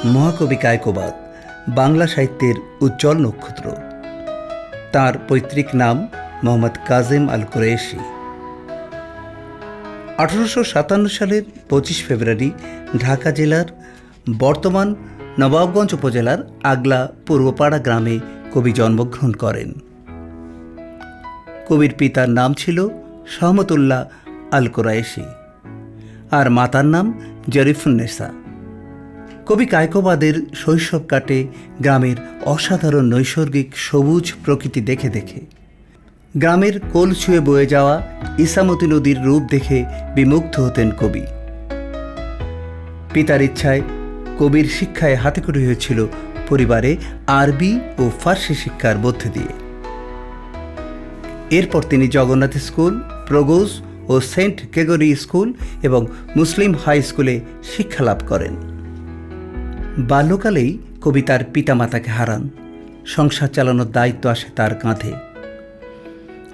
মহাকবি কায়কোবাদ বাংলা সাহিত্যের উজ্জ্বল নক্ষত্র। তাঁর পৈতৃক নাম মোহাম্মদ কাজেম আল কুরেশি। 1857 সালের 25 ফেব্রুয়ারি ঢাকা জেলার বর্তমান নবাবগঞ্জ উপজেলার আগলা পূর্বপাড়া গ্রামে কবি জন্মগ্রহণ করেন। কবির পিতার নাম ছিল শহমতুল্লাহ আল কুরাইশি আর মাতার নাম জরিফুন্নেসা। কবি কায়কোবাদের শৈশব কাটে গ্রামের অসাধারণ নৈসর্গিক সবুজ প্রকৃতি দেখে দেখে। গ্রামের কোল ছুঁয়ে বয়ে যাওয়া ইসামতি নদীর রূপ দেখে বিমুগ্ধ হতেন কবি। পিতার ইচ্ছায় কবির শিক্ষায় হাতেখড়ি হয়েছিল পরিবারে আরবি ও ফার্সি শিক্ষার মধ্য দিয়ে। এরপর তিনি জগন্নাথ স্কুল, প্রগোজ ও সেন্ট গ্রেগরি স্কুল এবং মুসলিম হাই স্কুলে শিক্ষালাভ করেন। বাল্যকালেই কবি তার পিতামাতাকে হারান। সংসার চালানোর দায়িত্ব আসে তার কাঁধে।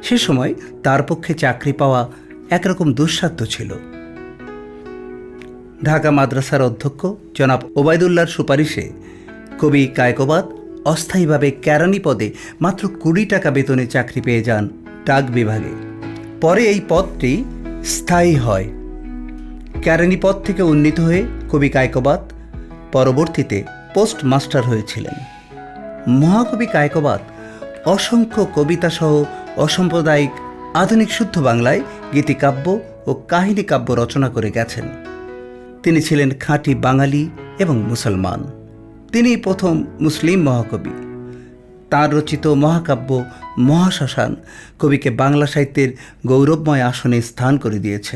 সে সময় তার পক্ষে চাকরি পাওয়া একরকম দুঃসাধ্য ছিল। ঢাকা মাদ্রাসার অধ্যক্ষ জনাব ওবায়দুল্লাহর সুপারিশে কবি কায়কোবাদ অস্থায়ীভাবে কেরানি পদে মাত্র 20 টাকা বেতনে চাকরি পেয়ে যান ডাক বিভাগে। পরে এই পদটি স্থায়ী হয়। কেরানি পদ থেকে উন্নীত হয়ে কবি কায়কোবাদ পরবর্তীতে পোস্টমাস্টার হয়েছিলেন। মহাকবি কায়কোবাদ অসংখ্য কবিতাসহ অসাম্প্রদায়িক আধুনিক শুদ্ধ বাংলায় গীতিকাব্য ও কাহিনী কাব্য রচনা করে গেছেন। তিনি ছিলেন খাঁটি বাঙালি এবং মুসলমান। তিনি প্রথম মুসলিম মহাকবি। তাঁর রচিত মহাকাব্য মহাশ্মশান কবিকে বাংলা সাহিত্যের গৌরবময় আসনে স্থান করে দিয়েছে।